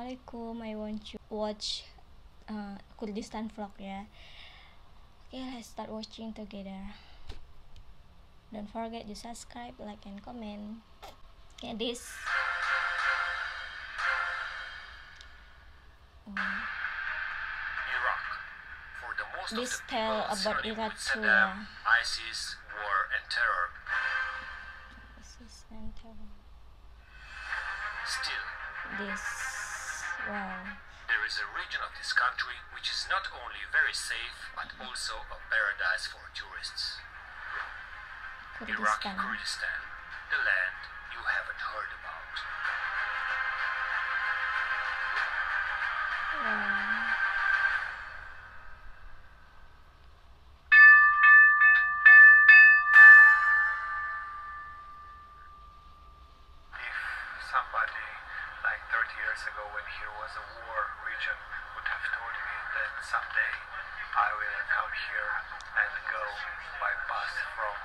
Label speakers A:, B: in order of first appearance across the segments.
A: Assalamualaikum. I want to watch Kurdistan vlog ya. Okay, let's start watching together. Don't forget to subscribe, like, and comment. Okay, this.
B: Iraq. For the most
A: This
B: of the
A: tell
B: people,
A: about
B: synonymous
A: Iraq
B: with
A: too.
B: Saddam, ISIS, war, and terror. Still,
A: This. Wow.
B: there is a region of this country which is not only very safe but also a paradise for tourists. Iraqi
A: Kurdistan.
B: Kurdistan, the land you haven't heard about.
A: Wow.
B: If somebody like 30 years ago when here was a war region would have told me that someday I will come here and go by bus from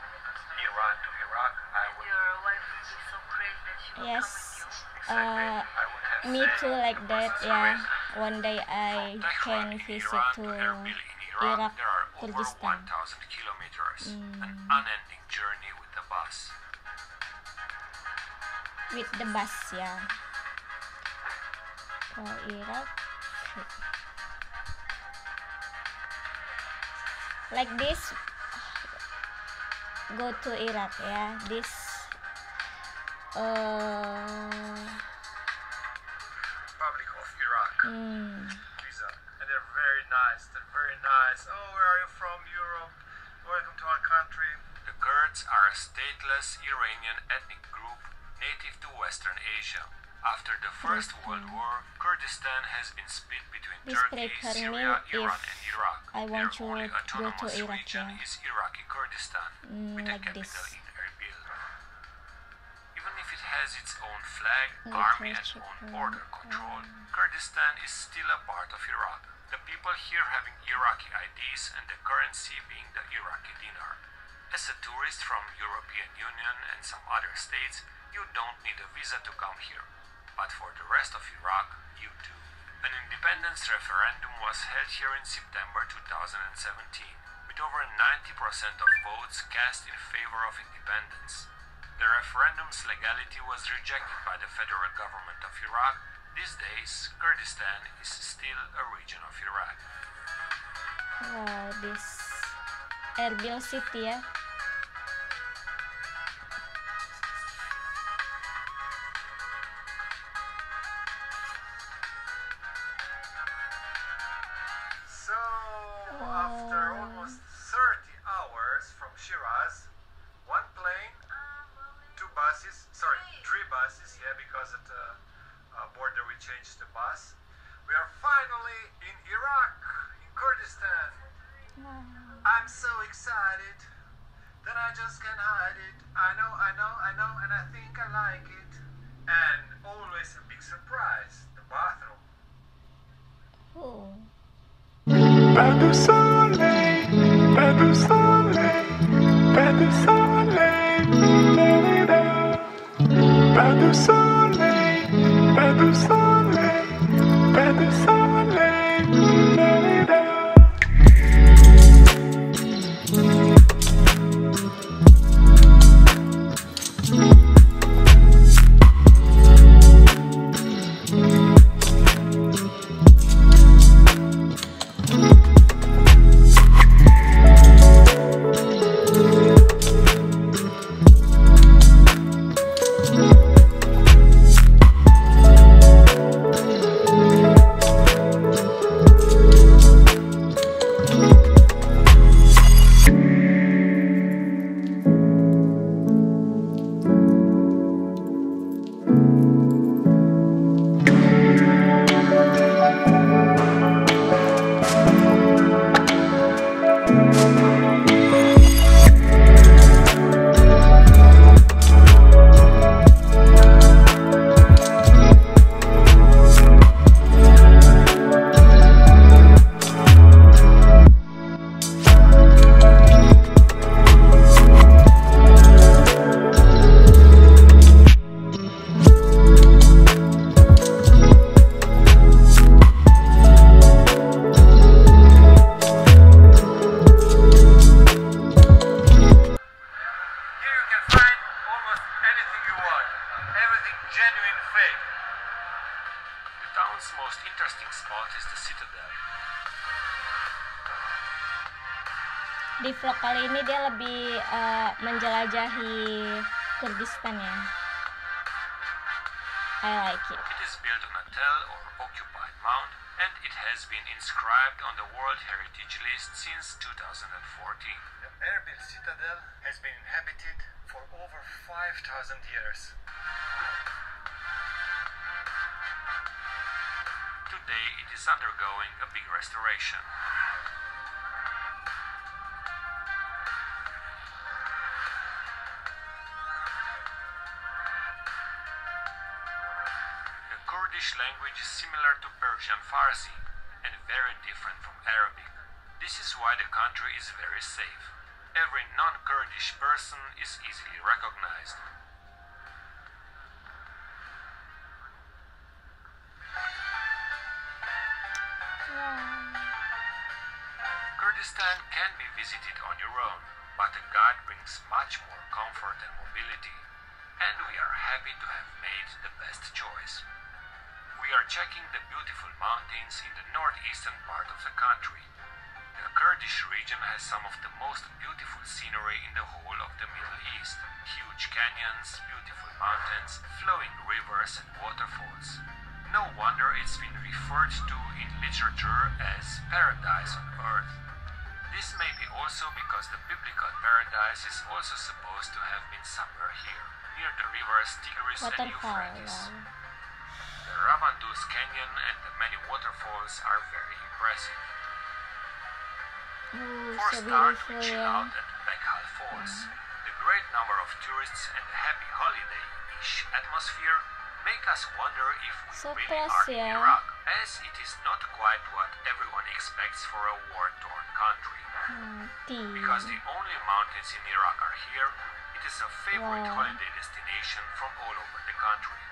B: Iran to Iraq, I would
C: Your wife would be so crazy that she would
A: Yes.
C: come with you.
B: I would have
A: Me
B: said
A: too, like
B: the
A: that.
B: bus is
A: Yeah.
B: crazy.
A: One day I
B: From
A: can
B: Tehran in
A: visit
B: Iran
A: to
B: Erbil in Iraq,
A: Iraq,
B: there are over
A: Kurdistan.
B: 1,000 kilometers, an unending journey with the bus.
A: With the bus, yeah. For Iraq. Like this. Go to Iraq, yeah. This.
B: Republic of Iraq visa, and they're very nice. They're very nice. Oh, where are you from? Europe. Welcome to our country. The Kurds are a stateless Iranian ethnic group native to Western Asia. After the First World War, Kurdistan has been split between
A: This
B: Turkey,
A: breaker
B: Syria,
A: mean
B: Iran,
A: if
B: and Iraq.
A: I want
B: Their only
A: to go to
B: autonomous
A: Iraq,
B: region
A: yeah.
B: is Iraqi Kurdistan, with a
A: like
B: capital
A: this.
B: in Erbil. Even if it has its own flag,
A: Let
B: army,
A: us
B: and
A: check
B: own
A: the-
B: border control, Kurdistan is still a part of Iraq. The people here having Iraqi IDs and the currency being the Iraqi dinar. As a tourist from European Union and some other states, you don't need a visa to come here. But for the rest of Iraq, you do. An independence referendum was held here in September 2017, with over 90% of votes cast in favor of independence. The referendum's legality was rejected by the federal government of Iraq. These days, Kurdistan is still a region of Iraq.
A: Wow, this Erbil city, yeah.
B: So, after almost 30 hours from Shiraz, one plane, two buses, sorry, three buses, yeah, because at the border we changed the bus. We are finally in Iraq, in Kurdistan. I'm so excited that I just can't hide it. I know, and I think I like it. And always a big surprise, the bathroom.
A: Oh.
D: Pas de soleil, pas de soleil, pas de soleil, da-da-da. Pas de soleil, pas de soleil, pas de soleil, da-da-da.
A: di vlog kali ini dia lebih menjelajahi Kurdistan ya. I like it.
B: It is built on a tell or occupied mound, and it has been inscribed on the World Heritage List since 2014.
E: The Erbil citadel has been inhabited for over 5,000 years.
B: Today it is undergoing a big restoration. The Kurdish language is similar to Persian Farsi and very different from Arabic. This is why the country is very safe. Every non-Kurdish person is easily recognized. Kurdistan can be visited on your own, but a guide brings much more comfort and mobility, and we are happy to have made the best choice. We are checking the beautiful mountains in the northeastern part of the country. The Kurdish region has some of the most beautiful scenery in the whole of the Middle East. Huge canyons, beautiful mountains, flowing rivers and waterfalls. No wonder it's been referred to in literature as paradise on earth. This may be also because the biblical paradise is also supposed to have been somewhere here, near the rivers Tigris and Euphrates. The Ravandus Canyon and the many waterfalls are very impressive. For
A: So
B: start,
A: beautiful,
B: we chill
A: yeah.
B: out at Bekhal Falls. The great number of tourists and the happy holiday-ish atmosphere make us wonder if we
A: So
B: really
A: close,
B: are in
A: yeah.
B: Iraq, as it is not quite what everyone expects for a war-torn country.
A: Tea.
B: Because the only mountains in Iraq are here, it is a favorite
A: Wow.
B: holiday destination from all over the country.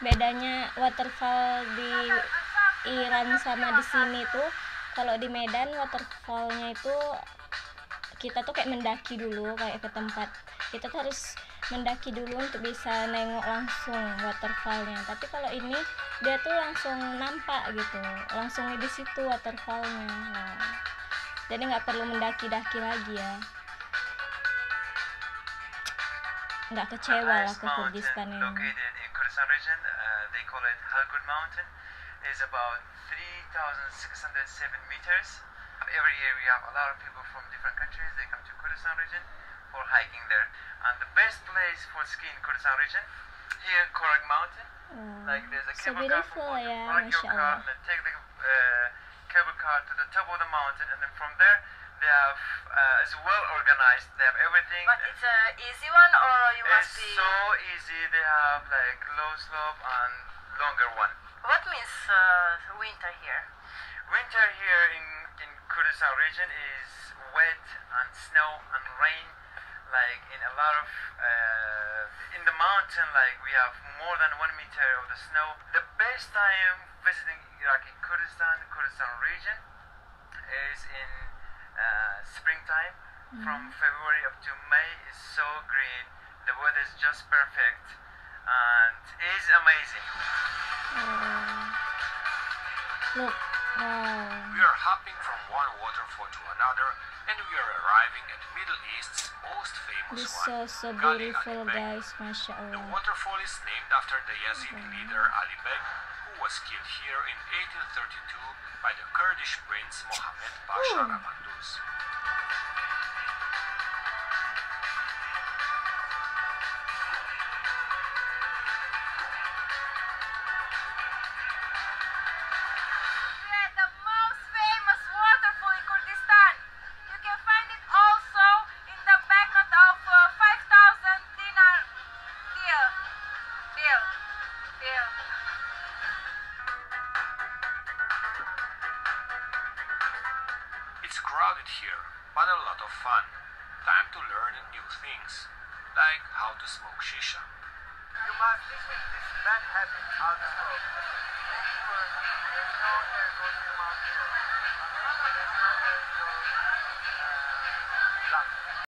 A: Bedanya waterfall di Iran sama di sini tuh, kalau di Medan waterfallnya itu kita tuh kayak mendaki dulu, kayak ke tempat kita tuh harus mendaki dulu untuk bisa nengok langsung waterfallnya. Tapi kalau ini dia tuh langsung nampak gitu, langsung di situ waterfallnya. Nah, jadi nggak perlu mendaki-daki lagi ya. Nggak kecewa lah ke Kurdistan ini.
F: Located in Kurdistan region, they call it Halgud Mountain, is about 3,607 meters. Every year we have a lot of people from different countries. They come to Kurdistan region for hiking there. And the best place for skiing in Kurdistan region, here Korak Mountain. Like there's a
A: So
F: cable car
A: beautiful,
F: from
A: yeah,
F: park your car
A: mashallah.
F: and then take the cable car to the top of the mountain, and then from there they have it's well organized. They have everything.
C: But it's a easy one, or you must
F: It's
C: be.
F: so easy. They have like low slope and longer one.
C: What means winter here?
F: Winter here in Kurdistan region is wet and snow and rain. Like in a lot of in the mountain, like we have more than 1 meter of the snow. The best time visiting Iraqi Kurdistan region is in springtime. From February up to May is so green. The weather is just perfect and is amazing.
A: Look, wow.
B: We are hopping from one waterfall to another, and we are arriving at Middle East's most famous
A: This
B: one,
A: so
B: Gali
A: beautiful,
B: Ali Beg.
A: guys, masya
B: The
A: Allah.
B: waterfall is named after the Yazidi leader Ali Beg, who was killed here in 1832 by the Kurdish prince Mohammed Pasha Ravandus.
C: The most famous waterfall in Kurdistan. You can find it also in the banknote of 5,000 dinar bill.
B: It's crowded here, but a lot of fun. Time to learn new things, like how to smoke shisha.
F: You must dismiss this bad habit out of smoke. Make sure there's no air going to the mouth here. There's no air in your lungs. restaurant.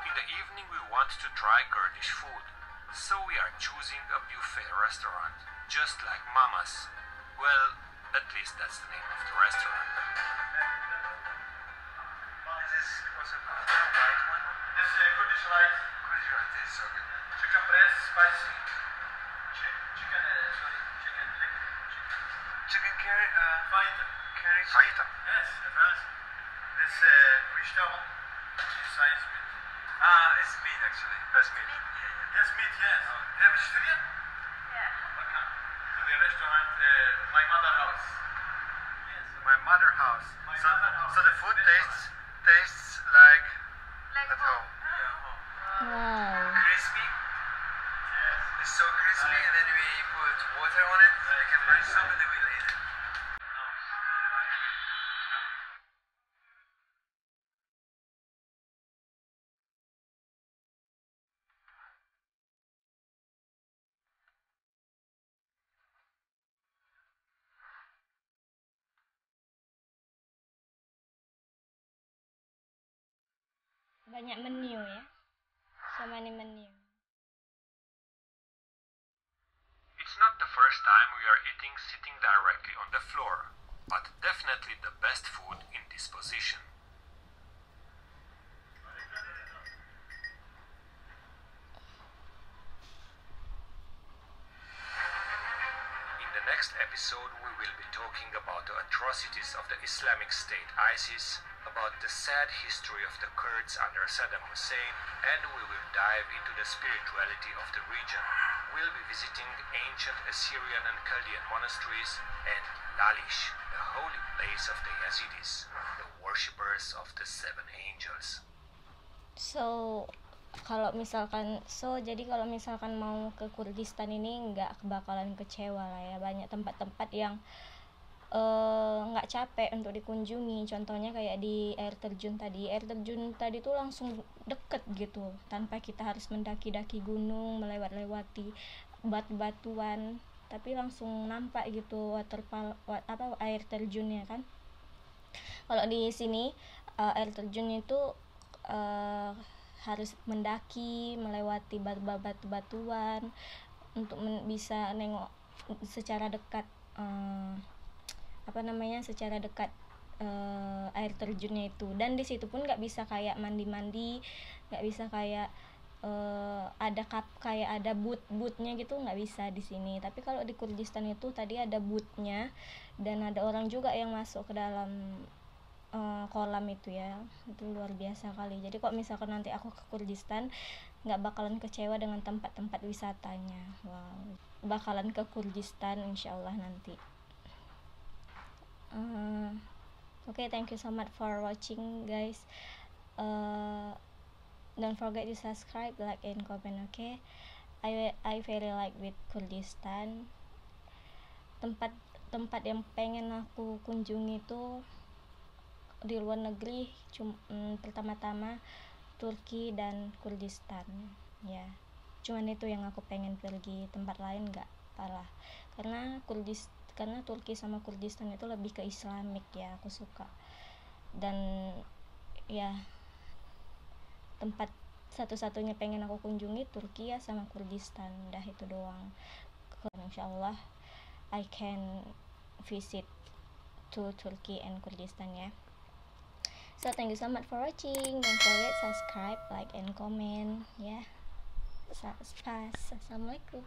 B: In the evening we want to try Kurdish food, so we are choosing a buffet restaurant, just like Mama's. Well, at least that's the name of the restaurant.
F: This was a kofta, white one.
E: This Kurdish rice,
F: Kurdish rice, this is so good.
E: chicken breast, spicy. Chicken, sorry, chicken leg, chicken.
F: Chicken curry,
E: Fajta.
F: curry
E: Fajta.
F: chicken.
E: Yes, fancy. This بيشتغل size meat.
F: It's meat actually.
E: That's meat. Yes, meat, yes. You have vegetarian?
C: Yeah.
E: Okay. To the restaurant, my mother house. Yes.
F: My mother house.
E: My
F: So,
E: mother house.
F: so the food
E: Restaurant.
F: tastes like
C: Like
F: at home.
E: Yeah, home.
A: Wow.
F: Crispy.
E: Yes.
F: It's so crispy, and then we put water on it. We can burn some, and then we'll eat it.
A: Banyak menu ya. So many menu.
B: It's not the first time we are eating sitting directly on the floor, but definitely the best food in this position. In the next episode, we will be talking about the atrocities of the Islamic State ISIS, about the sad history of the Kurds under Saddam Hussein, and we will dive into the spirituality of the region. We'll be visiting ancient Assyrian and Chaldean monasteries and Lalish, the holy place of the Yazidis, the worshippers of the seven angels.
A: So jadi kalau misalkan mau ke Kurdistan ini nggak bakalan kecewa lah ya. Banyak tempat-tempat yang nggak capek untuk dikunjungi. Contohnya kayak di air terjun tadi tuh langsung deket gitu, tanpa kita harus mendaki-daki gunung, melewati batu-batuan, tapi langsung nampak gitu air terjunnya kan. Kalau di sini air terjunnya itu harus mendaki, melewati batu-batuan untuk bisa nengok secara dekat air terjunnya itu. Dan di situ pun nggak bisa kayak mandi, nggak bisa kayak ada bootnya gitu, nggak bisa di sini. Tapi kalau di Kurdistan itu tadi ada bootnya, dan ada orang juga yang masuk ke dalam kolam itu ya. Itu luar biasa kali. Jadi kalau misalkan nanti aku ke Kurdistan, nggak bakalan kecewa dengan tempat-tempat wisatanya. Wow, bakalan ke Kurdistan insyaallah nanti. Okay, thank you so much for watching guys. Don't forget to subscribe, like, and comment. Okay, I very like with Kurdistan. Tempat yang pengen aku kunjungi itu di luar negeri pertama-tama Turki dan Kurdistan ya. Cuman itu yang aku pengen pergi, tempat lain nggak parah, karena Turki sama Kurdistan itu lebih ke Islamik ya, aku suka. Dan ya tempat satu-satunya pengen aku kunjungi Turki ya sama Kurdistan, udah itu doang. Insyaallah I can visit to Turkey and Kurdistan ya. So thank you so much for watching. Don't forget subscribe, like, and comment ya. Assalamualaikum.